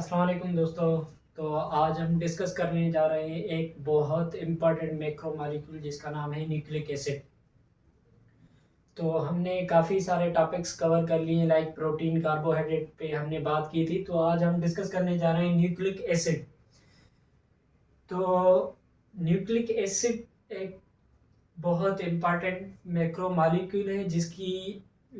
अस्सलाम वालेकुम दोस्तों। तो आज हम डिस्कस करने जा रहे हैं एक बहुत इम्पोर्टेंट मैक्रो मॉलिक्यूल जिसका नाम है न्यूक्लिक एसिड। तो हमने काफ़ी सारे टॉपिक्स कवर कर लिए लाइक प्रोटीन कार्बोहाइड्रेट पे हमने बात की थी। तो आज हम डिस्कस करने जा रहे हैं न्यूक्लिक एसिड। तो न्यूक्लिक एसिड एक बहुत इम्पॉर्टेंट मैक्रो मॉलिक्यूल है जिसकी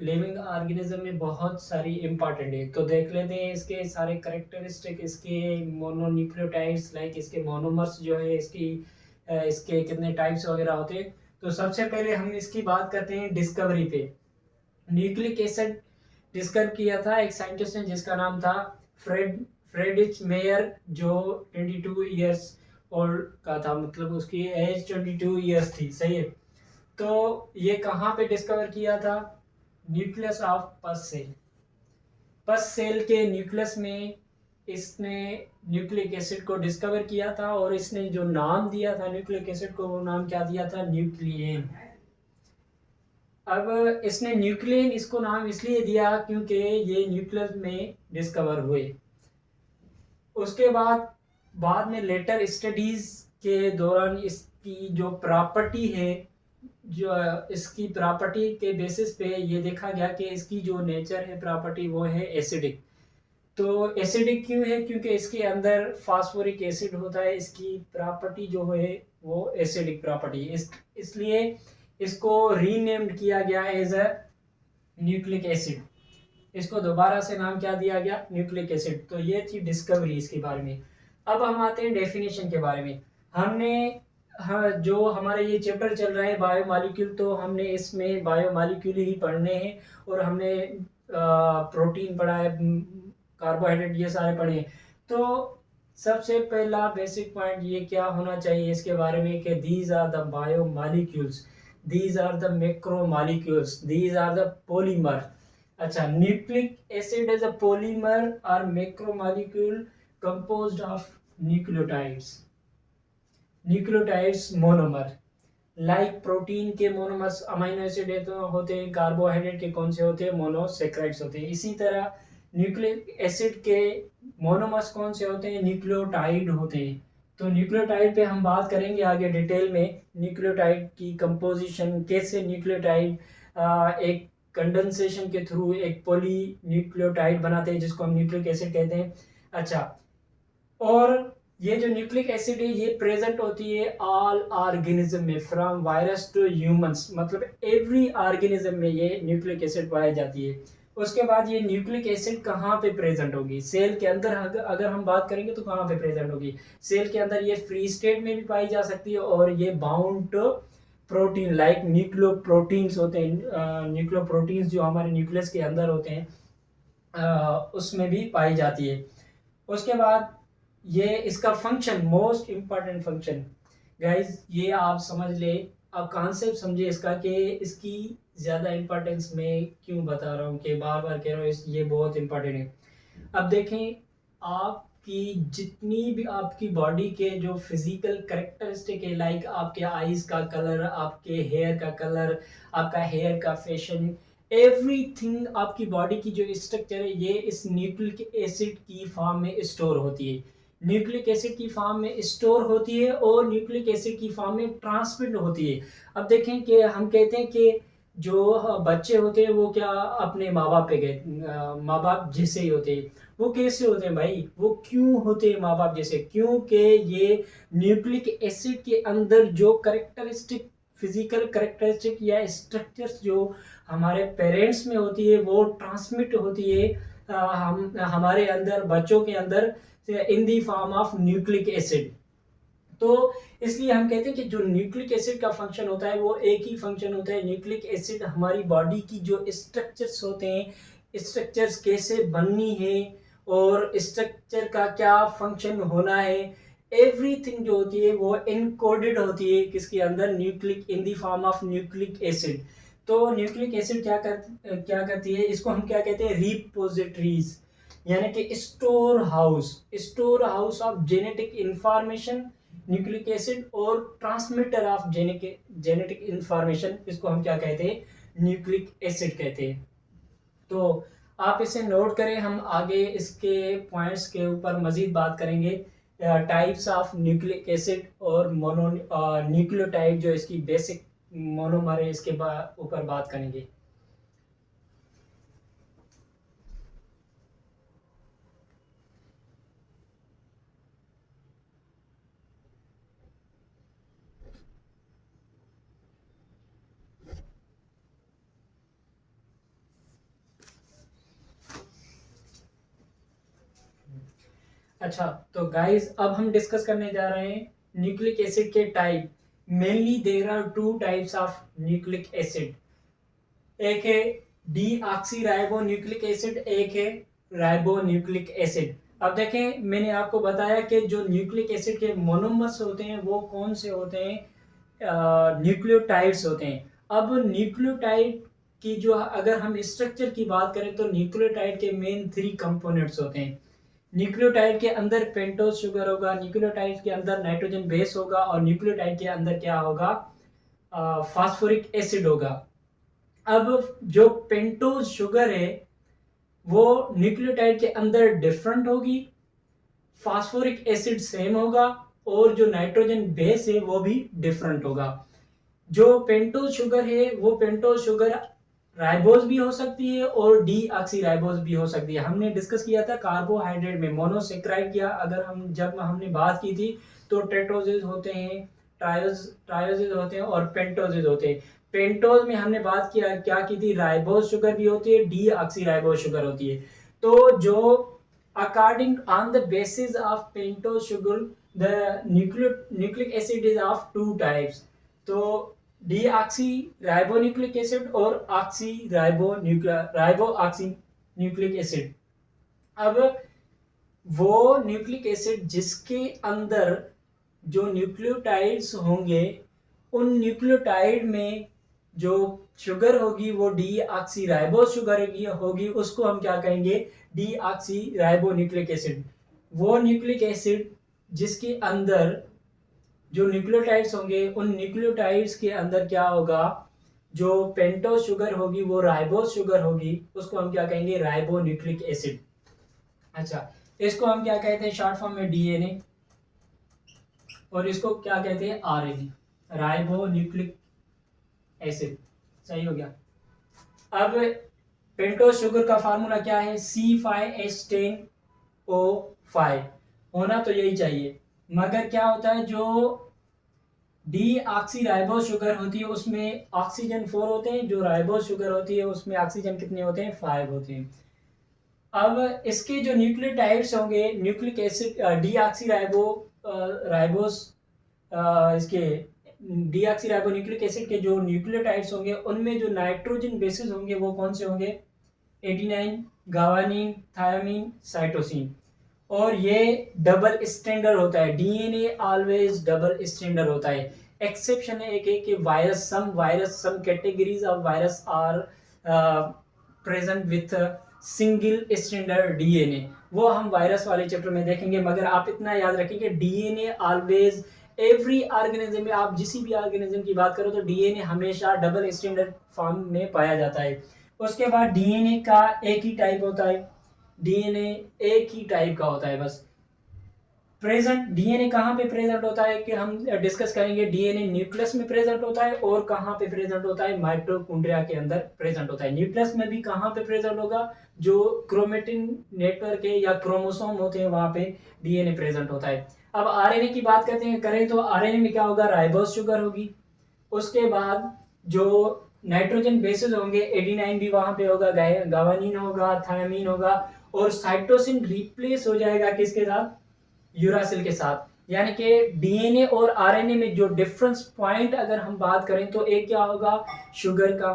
लिविंग ऑर्गेनिज्म में बहुत सारी इम्पॉर्टेंट है। तो देख लेते हैं इसके सारे करेक्टरिस्टिक, इसके मोनोन्यूक्लियोटाइड्स लाइक इसके मोनोमर्स जो है इसके कितने टाइप्स वगैरह होते हैं। तो सबसे पहले हम इसकी बात करते हैं डिस्कवरी पे। न्यूक्लिक एसिड डिस्कवर किया था एक साइंटिस्ट ने जिसका नाम था फ्रेडरिच मेयर, जो 22 ईयर्स ओल्ड का था, मतलब उसकी एज 22 ईयर्स थी। सही है। तो ये कहाँ पे डिस्कवर किया था? Nucleus of pus cell. Pus cell के न्यूक्लियस में इसने न्यूक्लिक एसिड को डिस्कवर किया था और इसने जो नाम दिया था न्यूक्लिक एसिड को, वो नाम क्या दिया था? न्यूक्लियन। अब इसने न्यूक्लियन इसको नाम इसलिए दिया क्योंकि ये न्यूक्लियस में डिस्कवर हुए। उसके बाद में लेटर स्टडीज के दौरान इसकी जो प्रॉपर्टी है, जो इसकी प्रॉपर्टी के बेसिस पे ये देखा गया कि इसकी जो नेचर है, प्रॉपर्टी, वो है एसिडिक। तो एसिडिक क्यों है? क्योंकि इसके अंदर फास्फोरिक एसिड होता है। इसकी प्रॉपर्टी जो है वो एसिडिक प्रॉपर्टी, इसलिए इसको रीनेम्ड किया गया एज अ न्यूक्लिक एसिड। इसको दोबारा से नाम क्या दिया गया? Nucleic acid. तो ये थी डिस्कवरी इसके बारे में। अब हम आते हैं डेफिनेशन के बारे में। हमने हाँ, जो हमारा ये चैप्टर चल रहा है बायोमॉलिक्यूल, तो हमने इसमें बायोमॉलिक्यूल ही पढ़ने हैं और हमने प्रोटीन पढ़ा है, कार्बोहाइड्रेट, ये सारे पढ़े हैं। तो सबसे पहला बेसिक पॉइंट ये क्या होना चाहिए इसके बारे में कि these are the biomolecules, these are the macromolecules, these are the polymer. अच्छा, nucleic acid is a polymer और macromolecule composed of nucleotides. Nucleotides monomer, like protein के मोनोमर्स अमीनो एसिड होते हैं, कार्बोहाइड्रेट के कौन से होते हैं? मोनोसेक्राइड्स होते हैं। इसी तरह न्यूक्लिक एसिड के मोनोमर्स कौन से होते हैं? न्यूक्लियोटाइड होते हैं। तो न्यूक्लियोटाइड पे हम बात करेंगे आगे डिटेल में, न्यूक्लियोटाइड की कंपोजिशन, कैसे न्यूक्लियोटाइड एक कंडेंसेशन के थ्रू एक पॉली न्यूक्लियोटाइड बनाते हैं जिसको हम न्यूक्लिक एसिड कहते हैं। अच्छा, और ये जो न्यूक्लिक एसिड है ये प्रेजेंट होती है ऑल ऑर्गेनिज्म में, फ्रॉम वायरस टू ह्यूमंस, मतलब एवरी ऑर्गेनिज्म में ये न्यूक्लिक एसिड पाई जाती है। उसके बाद ये न्यूक्लिक एसिड कहाँ पे प्रेजेंट होगी? सेल के अंदर अगर हम बात करेंगे तो कहाँ पे प्रेजेंट होगी? सेल के अंदर ये फ्री स्टेट में भी पाई जा सकती है और ये bound to protein like nucleoproteins होते हैं, न्यूक्लियोप्रोटीन्स जो हमारे न्यूक्लियस के अंदर होते हैं उसमें भी पाई जाती है। उसके बाद ये इसका function, most important function guys, ये आप समझ ले, आप कॉन्सेप्ट समझिए इसका कि इसकी ज़्यादा इम्पोर्टेंस मैं क्यों बता रहा हूँ, कि बार बार कह रहा हूँ ये बहुत इम्पोर्टेंट है। अब देखें, आपकी जितनी भी आपकी बॉडी के जो फिजिकल करेक्टरिस्टिक है, लाइक आपके आईज का कलर, आपके हेयर का कलर, आपका हेयर का फैशन, एवरीथिंग, आपकी बॉडी की जो स्ट्रक्चर है ये इस न्यूक्लिक एसिड की फॉर्म में स्टोर होती है। न्यूक्लिक एसिड की फॉर्म में स्टोर होती है और न्यूक्लिक एसिड की फॉर्म में ट्रांसमिट होती है। अब देखें कि हम कहते हैं कि जो बच्चे होते हैं वो क्या अपने माँ बाप पे गए, माँ बाप जैसे ही होते हैं। वो कैसे होते हैं भाई? वो क्यों होते हैं माँ बाप जैसे? क्योंकि ये न्यूक्लिक एसिड के अंदर जो करेक्टरिस्टिक, फिजिकल करेक्टरिस्टिक या स्ट्रक्चर्स जो हमारे पेरेंट्स में होती है वो ट्रांसमिट होती है हम हमारे अंदर, बच्चों के अंदर, in the form of nucleic acid. तो इसलिए हम कहते हैं कि जो न्यूक्लिक एसिड का फंक्शन होता है वो एक ही फंक्शन होता है। न्यूक्लिक एसिड हमारी बॉडी की जो स्ट्रक्चर्स होते हैं, स्ट्रक्चर्स कैसे बननी है और स्ट्रक्चर का क्या फंक्शन होना है, एवरीथिंग जो होती है वो इनकोडेड होती है किसके अंदर? Nucleic, in the form of nucleic acid. तो न्यूक्लिक एसिड क्या करती है? इसको हम क्या कहते हैं? रिपोजिटरीज, यानी कि store house of genetic information, nucleic acid, और ट्रांसमीटर ऑफ जेनेटिक इंफॉर्मेशन, इसको हम क्या कहते हैं? न्यूक्लिक एसिड कहते हैं। तो आप इसे नोट करें, हम आगे इसके पॉइंट्स के ऊपर मजीद बात करेंगे। टाइप्स ऑफ न्यूक्लिक एसिड और मोनो न्यूक्लियोटाइड जो इसकी बेसिक मोनोमर है इसके ऊपर बात करेंगे। अच्छा, तो गाइस अब हम डिस्कस करने जा रहे हैं न्यूक्लिक एसिड के type. Mainly there are two types of nucleic acid, एक है डीऑक्सी न्यूक्लिक एसिड, एक है राइबो न्यूक्लिक एसिड। अब देखें, मैंने आपको बताया कि जो न्यूक्लिक एसिड के मोनोमर्स होते हैं वो कौन से होते हैं, न्यूक्लियोटाइड्स होते हैं। अब न्यूक्लियोटाइड की जो अगर हम स्ट्रक्चर की बात करें तो न्यूक्लियोटाइड के मेन 3 कंपोनेंट्स होते हैं। न्यूक्लियोटाइड के अंदर पेंटोज शुगर होगा, न्यूक्लियोटाइड के अंदर नाइट्रोजन बेस होगा और न्यूक्लियोटाइड के अंदर क्या होगा, फास्फोरिक एसिड होगा। अब जो पेंटोज शुगर है वो न्यूक्लियोटाइड के अंदर डिफरेंट होगी, फास्फोरिक एसिड सेम होगा और जो नाइट्रोजन बेस है वो भी डिफरेंट होगा। जो पेंटोज शुगर है वो पेंटोज शुगर राइबोज भी हो सकती है और डीऑक्सी राइबोज भी हो सकती है। हमने डिस्कस किया था कार्बोहाइड्रेट में मोनोसेक्राइड किया, अगर हमने बात की थी तो टेट्रोजेज होते हैं, ट्रायोजेज होते हैं और पेंटोजेज होते हैं। पेंटोज में हमने बात किया क्या की थी, राइबोज शुगर भी होती है, डीऑक्सी राइबोज शुगर होती है। तो जो according on the basis of pentose sugar the nucleic acid is of two types, तो डीऑक्सी राइबोन्यूक्लिक एसिड और oxy ribo oxy nucleic acid. अब वो न्यूक्लिक एसिड जिसके अंदर जो न्यूक्लियोटाइड्स होंगे उन न्यूक्लियोटाइड में जो शुगर होगी वो डीऑक्सी राइबो शुगर होगी, उसको हम क्या कहेंगे, डीऑक्सी राइबो न्यूक्लिक एसिड। वो न्यूक्लिक एसिड जिसके अंदर जो न्यूक्लियोटाइड्स होंगे उन न्यूक्लियोटाइड्स के अंदर क्या होगा, जो पेंटोज शुगर होगी वो राइबोज शुगर होगी, उसको हम क्या कहेंगे, राइबो न्यूक्लिक एसिड। अच्छा, इसको हम क्या कहते हैं शॉर्ट फॉर्म में डीएनए, और इसको क्या कहते हैं आरएनए, राइबो न्यूक्लिक एसिड। सही हो गया। अब पेंटोज शुगर का फार्मूला क्या है, C5H10O5, होना तो यही चाहिए, मगर क्या होता है जो डी राइबोज शुगर होती है उसमें ऑक्सीजन 4 होते हैं, जो राइबोज शुगर होती है उसमें ऑक्सीजन कितने होते हैं, 5 होते हैं। अब इसके जो न्यूक्लियोटाइड्स होंगे, न्यूक्लिक एसिड राइबोज इसके राइबो न्यूक्लिक एसिड के जो न्यूक्लियोटाइड्स होंगे उनमें जो नाइट्रोजन बेसिस होंगे वो कौन से होंगे, एडिनाइन, गावानिन, थायामीन, साइटोसिन। और ये डबल स्टैंडर्ड होता है, डीएनए ऑलवेज डबल स्टैंडर्ड होता है। एक्सेप्शन है एक है कि some categories of virus are present with single standard DNA, वो हम वायरस वाले चैप्टर में देखेंगे। मगर आप इतना याद रखेंगे डीएनए ऑलवेज, एवरी ऑर्गेनिज्म में आप जिस भी ऑर्गेनिज्म की बात करो तो डीएनए हमेशा डबल स्टैंडर्ड फॉर्म में पाया जाता है। उसके बाद डीएनए का एक ही टाइप होता है, डीएनए एक ही टाइप का होता है बस। प्रेजेंट डीएनए कहाँ पे प्रेजेंट होता है कि हम डिस्कस करेंगे, डीएनए न्यूक्लियस में प्रेजेंट होता है और कहाँ पे प्रेजेंट होता है, माइटोकॉन्ड्रिया के अंदर प्रेजेंट होता है। न्यूक्लियस में भी कहाँ पे प्रेजेंट होगा, जो क्रोमेटिन नेटवर्क है या क्रोमोसोम होते हैं वहां पे डीएनए प्रेजेंट होता है। अब आरएनए की बात करें तो आरएनए में क्या होगा, राइबोज शुगर होगी। उसके बाद जो नाइट्रोजन बेसेस होंगे, एडिनाइन भी वहां पे होगा, गावानिन होगा, थायामीन होगा, और साइटोसिन रिप्लेस हो जाएगा किसके साथ, यूरासिल के साथ। यानी कि डीएनए और आरएनए में जो डिफरेंस पॉइंट अगर हम बात करें तो एक क्या होगा, शुगर का,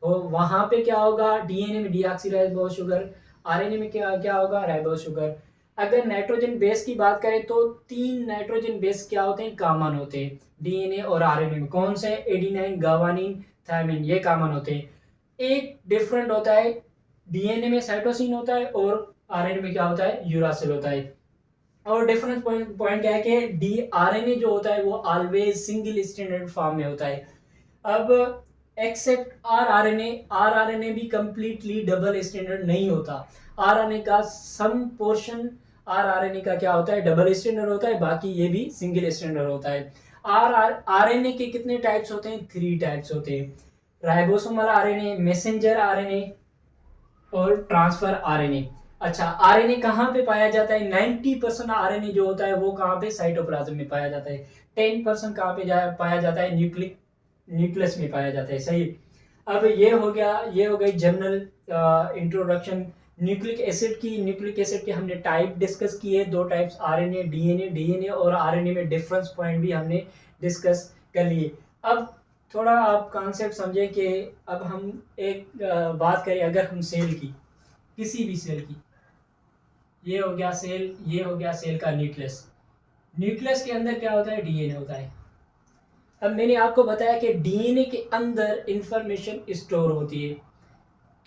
तो वहां पे क्या होगा, डीएनए में डीऑक्सीराइबोज शुगर, आरएनए में क्या क्या होगा, राइबोज शुगर। अगर नाइट्रोजन बेस की बात करें तो 3 नाइट्रोजन बेस क्या होते हैं, कॉमन होते हैं डीएनए और आरएनए में। कौन से, एडिनाइन, गावानिन, थायमिन, ये कॉमन होते हैं। एक डिफरेंट होता है, डीएनए में साइटोसिन होता है और आरएनए में क्या होता है, यूरासिल होता है। और डिफरेंस पॉइंट क्या है कि डी आरएनए जो होता है वो ऑलवेज सिंगल स्टैंडर्ड फॉर्म में होता है। अब एक्सेप्ट आरआरएनए भी कंप्लीटली डबल स्टैंडर्ड नहीं होता। आरआरएनए का सम पोर्शन आरआरएनए का क्या होता है, डबल स्टैंडर्ड होता है, बाकी ये भी सिंगल स्टैंडर्ड होता है। आरएनए के कितने टाइप्स होते हैं, 3 टाइप्स होते हैं, राइबोसोमल आरएनए, मैसेंजर आरएनए और ट्रांसफर आरएनए। अच्छा, आरएनए कहाँ पे पाया जाता है, 90% आरएनए जो होता है वो कहाँ पे, साइटोप्लाज्म में पाया जाता है। 10% कहाँ पे पाया जाता है, न्यूक्लियस में पाया जाता है। सही। अब ये हो गई जनरल इंट्रोडक्शन न्यूक्लिक एसिड की हमने टाइप डिस्कस किए, 2 टाइप्स, आरएनए डीएनए और आरएनए में डिफरेंस पॉइंट भी हमने डिस्कस कर लिए। अब थोड़ा आप कॉन्सेप्ट समझे कि अब हम एक बात करें, अगर हम सेल की, किसी भी सेल की, ये हो गया सेल का न्यूक्लियस के अंदर क्या होता है, डीएनए होता है। अब मैंने आपको बताया कि डीएनए के अंदर इंफॉर्मेशन स्टोर होती है,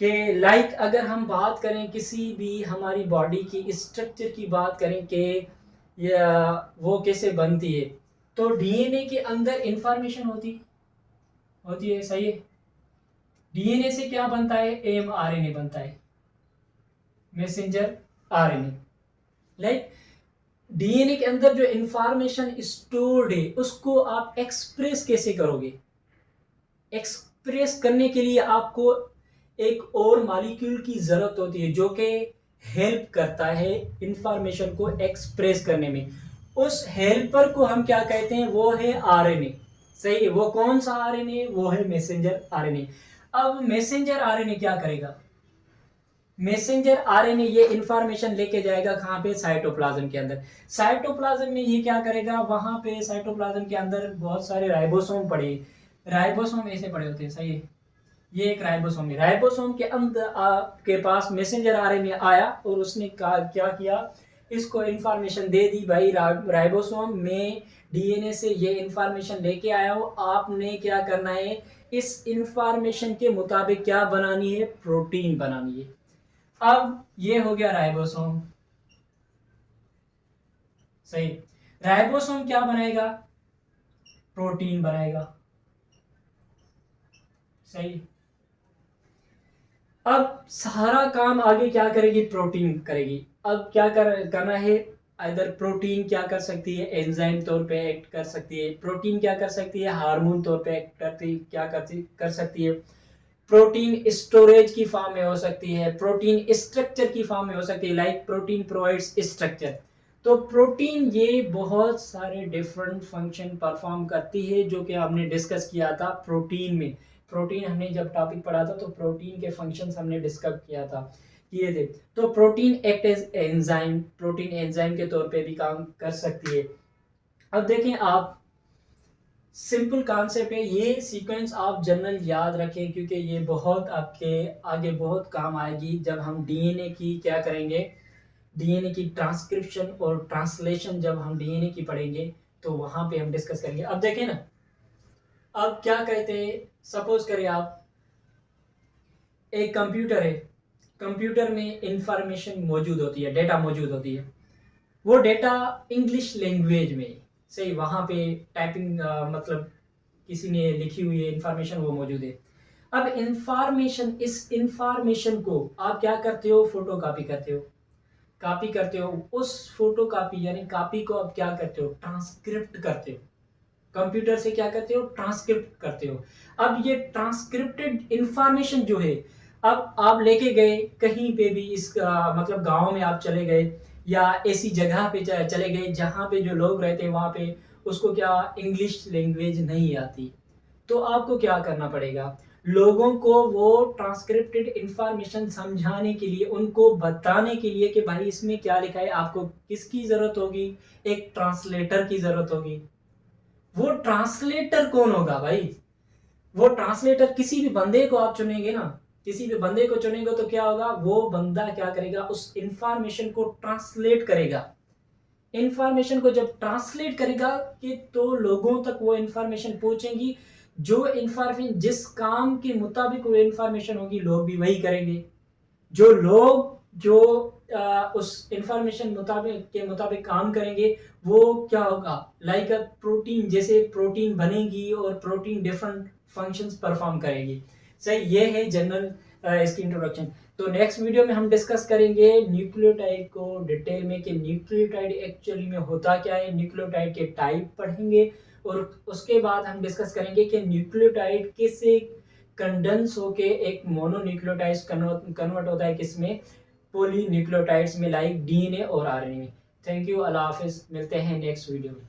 कि लाइक अगर हम बात करें किसी भी हमारी बॉडी की स्ट्रक्चर की बात करें कि या वो कैसे बनती है, तो डीएनए के अंदर इंफॉर्मेशन होती है। सही है। डीएनए से क्या बनता है, एमआरएनए बनता है, मैसेंजर आरएनए। लाइक डीएनए के अंदर जो इंफॉर्मेशन स्टोर्ड है उसको आप एक्सप्रेस कैसे करोगे, एक्सप्रेस करने के लिए आपको एक और मॉलिक्यूल की जरूरत होती है जो कि हेल्प करता है इंफॉर्मेशन को एक्सप्रेस करने में। उस हेल्पर को हम क्या कहते हैं, वो है आरएनए। सही है। वो कौन सा आरएनए, वो है मैसेंजर आरएनए। अब मैसेंजर आरएनए क्या करेगा, मैसेंजर आरएनए ये इंफॉर्मेशन लेके जाएगा कहाँ पे, साइटोप्लाज्म के अंदर। साइटोप्लाज्म में ये क्या करेगा, वहां पे साइटोप्लाज्म के अंदर बहुत सारे राइबोसोम पड़े, राइबोसोम ऐसे पड़े होते हैं। सही है। ये एक राइबोसोम है, राइबोसोम के अंदर आपके पास मैसेंजर आरएनए आया और उसने क्या किया, इसको इंफॉर्मेशन दे दी, भाई राइबोसोम में डीएनए से ये इंफॉर्मेशन लेके आया हो, आपने क्या करना है, इस इंफॉर्मेशन के मुताबिक क्या बनानी है, प्रोटीन बनानी है। अब ये हो गया राइबोसोम। सही। राइबोसोम क्या बनाएगा, प्रोटीन बनाएगा। सही। अब सारा काम आगे क्या करेगी, प्रोटीन करेगी। अब क्या करना है, इधर प्रोटीन क्या कर सकती है, एंजाइम तौर पे एक्ट कर सकती है, प्रोटीन क्या कर सकती है, हार्मोन तौर पे एक्ट कर सकती है, प्रोटीन स्टोरेज की फॉर्म में हो सकती है, प्रोटीन स्ट्रक्चर की फॉर्म में हो सकती है, लाइक प्रोटीन प्रोवाइड्स स्ट्रक्चर। तो प्रोटीन ये बहुत सारे डिफरेंट फंक्शन परफॉर्म करती है जो कि हमने डिस्कस किया था प्रोटीन में। प्रोटीन हमने जब टॉपिक पढ़ा था तो प्रोटीन के फंक्शंस हमने डिस्कस किए थे। तो protein act as enzyme, protein enzyme के तौर पे भी काम कर सकती है। अब देखें आप, सिंपल कॉन्सेप्ट है, ये सीक्वेंस आप जनरल याद रखें क्योंकि ये बहुत आपके आगे बहुत काम आएगी जब हम डीएनए की क्या करेंगे, डीएनए की ट्रांसक्रिप्शन और ट्रांसलेशन जब हम डीएनए की पढ़ेंगे तो वहां पे हम डिस्कस करेंगे। अब देखें ना, अब क्या कहते हैं, सपोज करें आप एक कंप्यूटर है, कंप्यूटर में इंफॉर्मेशन मौजूद होती है, डेटा मौजूद होती है, वो डेटा इंग्लिश लैंग्वेज में, सही, वहां पे टाइपिंग मतलब किसी ने लिखी हुई है इंफॉर्मेशन, वो मौजूद है। अब इस इंफॉर्मेशन को आप क्या करते हो, फोटो कॉपी करते हो, उस फोटो कॉपी यानी कॉपी को आप क्या करते हो, ट्रांसक्रिप्ट करते हो, कंप्यूटर से क्या करते हो, ट्रांसक्रिप्ट करते हो। अब ये ट्रांसक्रिप्टेड इंफॉर्मेशन जो है, अब आप लेके गए कहीं पे भी, इस मतलब गांव में आप चले गए या ऐसी जगह पे चले गए जहां पे जो लोग रहते हैं वहां पे उसको क्या इंग्लिश लैंग्वेज नहीं आती, तो आपको क्या करना पड़ेगा, लोगों को वो ट्रांसक्रिप्टेड इंफॉर्मेशन समझाने के लिए, उनको बताने के लिए कि भाई इसमें क्या लिखा है, आपको किसकी जरूरत होगी, एक ट्रांसलेटर की जरूरत होगी। वो ट्रांसलेटर कौन होगा भाई, वो ट्रांसलेटर किसी भी बंदे को आप चुनेंगे ना, किसी भी बंदे को चुनेंगे तो क्या होगा, वो बंदा क्या करेगा, उस इंफॉर्मेशन को ट्रांसलेट करेगा। इंफॉर्मेशन को जब ट्रांसलेट करेगा कि तो लोगों तक वो इंफॉर्मेशन पहुंचेगी, जो इंफॉर्मेशन जिस काम के मुताबिक वो इंफॉर्मेशन होगी लोग भी वही करेंगे। जो लोग जो उस इंफॉर्मेशन मुताबिक काम करेंगे वो क्या होगा, लाइक प्रोटीन, जैसे प्रोटीन बनेगी और प्रोटीन डिफरेंट फंक्शंस परफॉर्म करेगी। सही, ये है जनरल इसकी इंट्रोडक्शन। तो नेक्स्ट वीडियो में हम डिस्कस करेंगे न्यूक्लियोटाइड को डिटेल में कि न्यूक्लियोटाइड एक्चुअली में होता क्या है, न्यूक्लियोटाइड के टाइप पढ़ेंगे और उसके बाद हम डिस्कस करेंगे कि न्यूक्लियोटाइड किससे कंडेंस होके एक मोनोन्यूक्लियोटाइड कन्वर्ट होता है किसमें, पॉलीन्यूक्लियोटाइड्स में, लाइक डीएनए और आरएनए में। थैंक यू, अल्लाह हाफिज, मिलते हैं नेक्स्ट वीडियो में।